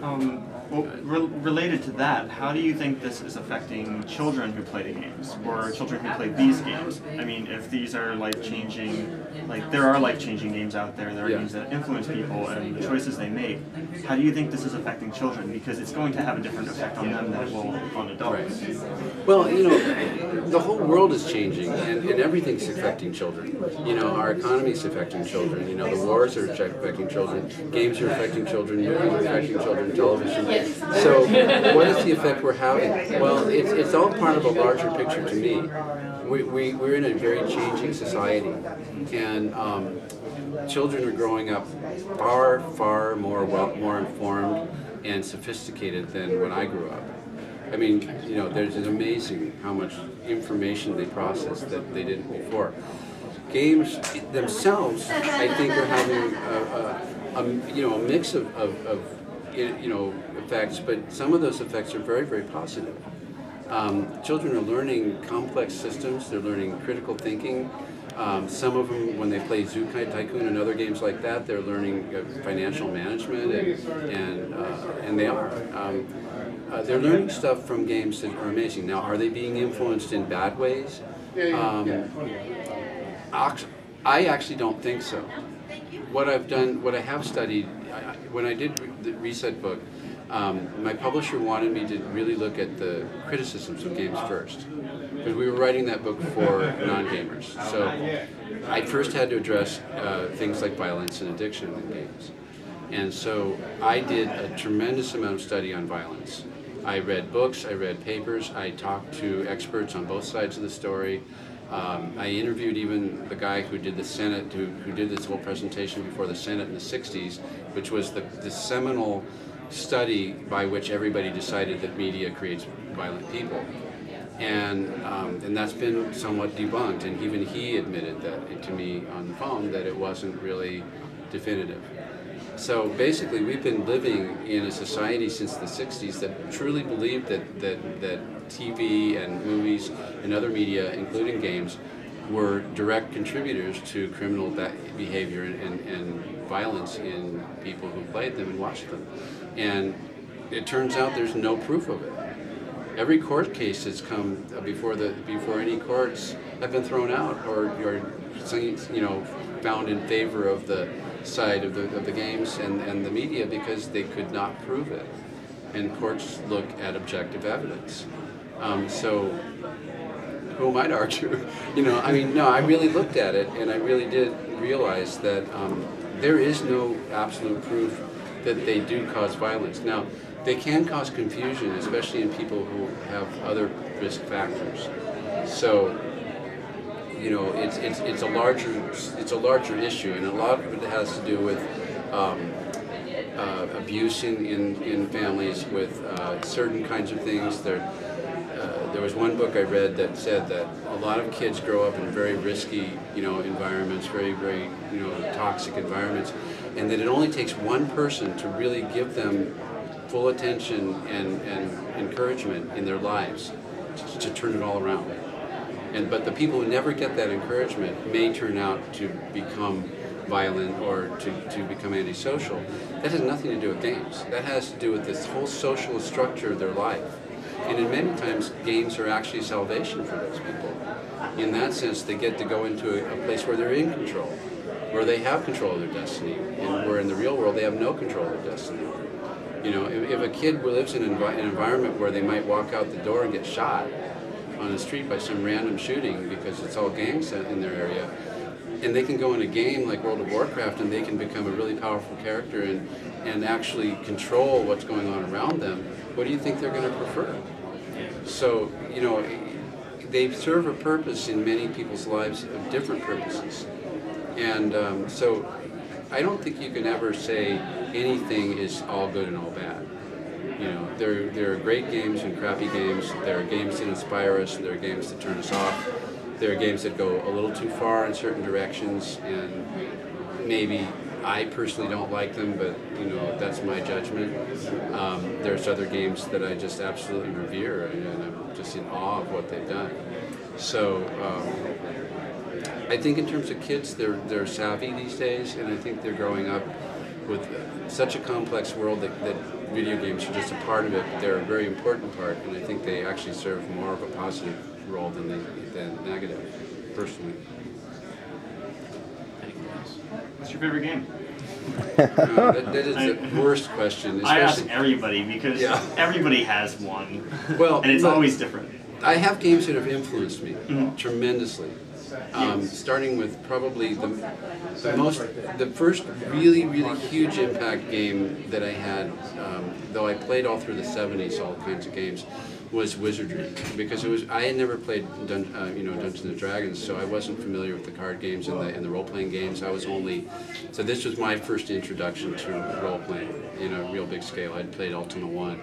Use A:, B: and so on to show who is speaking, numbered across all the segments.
A: Well, related to that, how do you think this is affecting children who play the games, or children who play these games? I mean, if these are life-changing, like there are life-changing games out there, there are games that influence people and the choices they make, how do you think this is affecting children? Because it's going to have a different effect on them than it will on adults.
B: Right. Well, you know, the whole world is changing, and everything's affecting children. You know, our economy is affecting children. You know, the wars are affecting children, games are affecting children, movies are affecting children, television. So, what is the effect we're having? Well, it's all part of a larger picture to me. We're in a very changing society, and children are growing up far more informed and sophisticated than when I grew up. I mean, you know, it's amazing how much information they process that they didn't before. Games themselves, I think, are having a mix of effects, but some of those effects are very positive. Children are learning complex systems. They're learning critical thinking. Some of them, when they play Zoo Tycoon and other games like that, they're learning financial management, and they are. They're learning stuff from games that are amazing. Now, are they being influenced in bad ways? I actually don't think so. What I have studied, when I did the Reset book, my publisher wanted me to really look at the criticisms of games first, because we were writing that book for non-gamers. So I first had to address things like violence and addiction in games. And so I did a tremendous amount of study on violence. I read books, I read papers, I talked to experts on both sides of the story. I interviewed even the guy who did the Senate, who did this whole presentation before the Senate in the 60s, which was the seminal study by which everybody decided that media creates violent people. And that's been somewhat debunked, and even he admitted that to me on the phone that it wasn't really definitive. So basically, we've been living in a society since the 60s that truly believed that TV and movies and other media, including games, were direct contributors to criminal behavior and violence in people who played them and watched them. And it turns out there's no proof of it. Every court case that's come before any courts have been thrown out or found in favor of the side of the games and the media because they could not prove it. And courts look at objective evidence. So who am I to argue? I mean, no, I really looked at it, and I really did realize that there is no absolute proof that they do cause violence. Now, they can cause confusion, especially in people who have other risk factors. So, it's a larger issue, and a lot of it has to do with abuse in families with certain kinds of things. There was one book I read that said that a lot of kids grow up in very risky, environments, very toxic environments, and that it only takes one person to really give them full attention and encouragement in their lives to turn it all around. But the people who never get that encouragement may turn out to become violent or to become antisocial. That has nothing to do with games. That has to do with this whole social structure of their life. And in many times, games are actually salvation for those people. In that sense, they get to go into a place where they're in control, where they have control of their destiny, and where in the real world they have no control of their destiny. If a kid lives in an environment where they might walk out the door and get shot on the street by some random shooting because it's all gangs in their area, and they can go in a game like World of Warcraft and they can become a really powerful character and actually control what's going on around them, what do you think they're going to prefer? So, they serve a purpose in many people's lives of different purposes. And so I don't think you can ever say anything is all good and all bad. There are great games and crappy games. There are games that inspire us, and there are games that turn us off. There are games that go a little too far in certain directions, and maybe I personally don't like them, but that's my judgment. There's other games that I just absolutely revere, and I'm just in awe of what they've done. So I think in terms of kids, they're savvy these days, and I think they're growing up with such a complex world that video games are just a part of it, but they're a very important part, and I think they actually serve more of a positive role than negative, personally.
A: What's your favorite game?
B: That is the worst question.
A: I ask everybody because everybody has one,
B: well,
A: and it's always different.
B: I have games that have influenced me tremendously. Starting with probably the first really huge impact game that I had, though I played all through the 70s, all kinds of games, was Wizardry, because I had never played Dungeons and Dragons, so I wasn't familiar with the card games and the role-playing games. So this was my first introduction to role-playing in a real big scale. I'd played Ultima 1,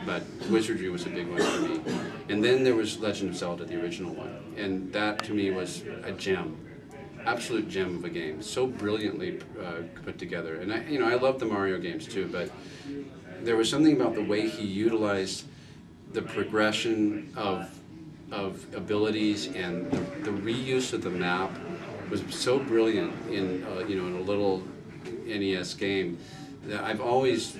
B: but Wizardry was a big one for me. And then there was Legend of Zelda, the original one, and that to me was a gem, absolute gem of a game, so brilliantly put together. And I love the Mario games too, but there was something about the way he utilized the progression of abilities and the reuse of the map was so brilliant in in a little NES game that I've always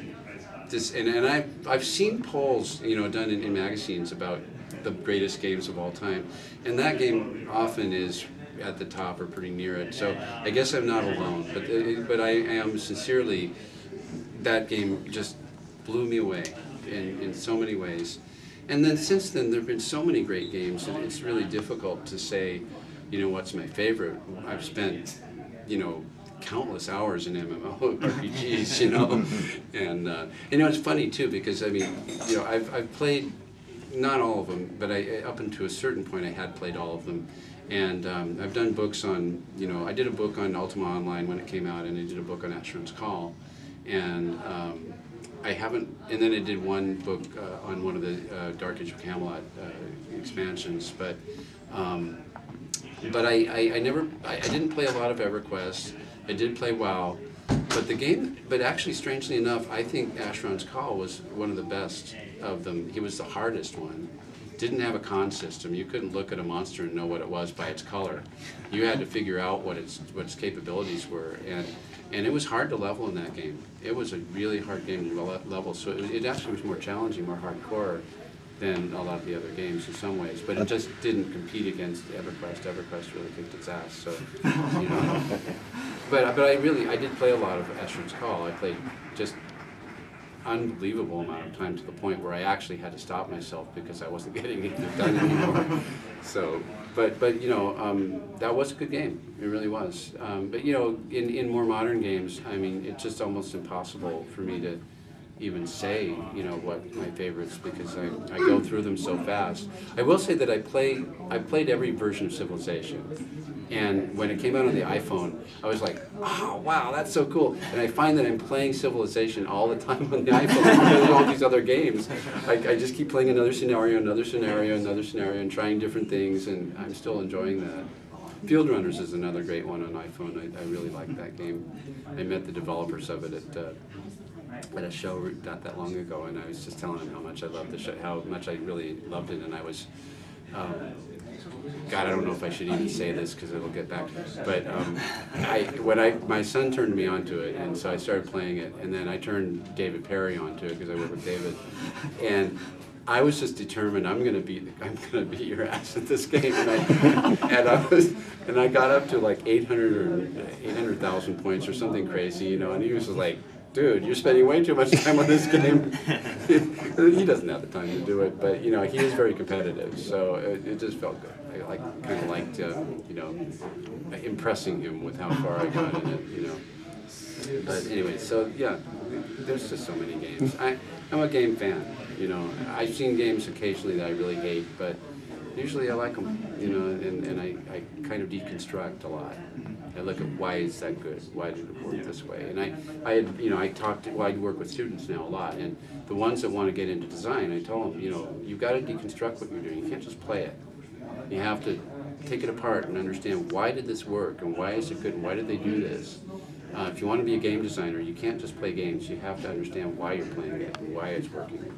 B: I've seen polls done in magazines about the greatest games of all time, and that game often is at the top or pretty near it. So I guess I'm not alone, but I am sincerely, that game just blew me away in so many ways. And then since then there have been so many great games, and it's really difficult to say what's my favorite. I've spent countless hours in MMORPGs, and it's funny too, because I've played not all of them, but up until a certain point I had played all of them, and I've done books on I did a book on Ultima Online when it came out, and I did a book on Asheron's Call, and and then I did one book on one of the Dark Age of Camelot expansions, but I didn't play a lot of EverQuest. I did play WoW, but actually, strangely enough, I think Asheron's Call was one of the best of them. He was the hardest one. Didn't have a con system. You couldn't look at a monster and know what it was by its color. You had to figure out what its capabilities were, and it was hard to level in that game. It was a really hard game to level, so it actually was more challenging, more hardcore than a lot of the other games in some ways, but it just didn't compete against EverQuest. EverQuest really kicked its ass, so, But I did play a lot of Asheron's Call. I played just unbelievable amount of time, to the point where I actually had to stop myself because I wasn't getting anything done anymore. So, but that was a good game. It really was. But in more modern games, I mean, it's just almost impossible for me to even say what my favorites, because I go through them so fast. I will say that I played every version of Civilization, and when it came out on the iPhone, I was like, oh wow, that's so cool. And I find that I'm playing Civilization all the time on the iPhone because of all these other games. I just keep playing another scenario, and trying different things, and I'm still enjoying that. Field Runners is another great one on iPhone. I really like that game. I met the developers of it at a show not that long ago, and I was just telling him how much I loved the show, how much I really loved it, and I was, God, I don't know if I should even say this because it'll get back, but my son turned me onto it, and so I started playing it, and then I turned David Perry onto it because I work with David, and I was just determined I'm gonna beat your ass at this game, and I got up to like 800,000 points or something crazy, and he was just like, dude, you're spending way too much time on this game. He doesn't have the time to do it, but he is very competitive, so it just felt good. I kind of liked impressing him with how far I got in it, But anyway, so yeah, there's just so many games. I'm a game fan. I've seen games occasionally that I really hate, but usually I like them. And I kind of deconstruct a lot. I look at why is that good? Why did it work this way? And I work with students now a lot, and the ones that want to get into design, I tell them, you've got to deconstruct what you're doing. You can't just play it. You have to take it apart and understand why did this work, and why is it good, and why did they do this? If you want to be a game designer, you can't just play games. You have to understand why you're playing it and why it's working.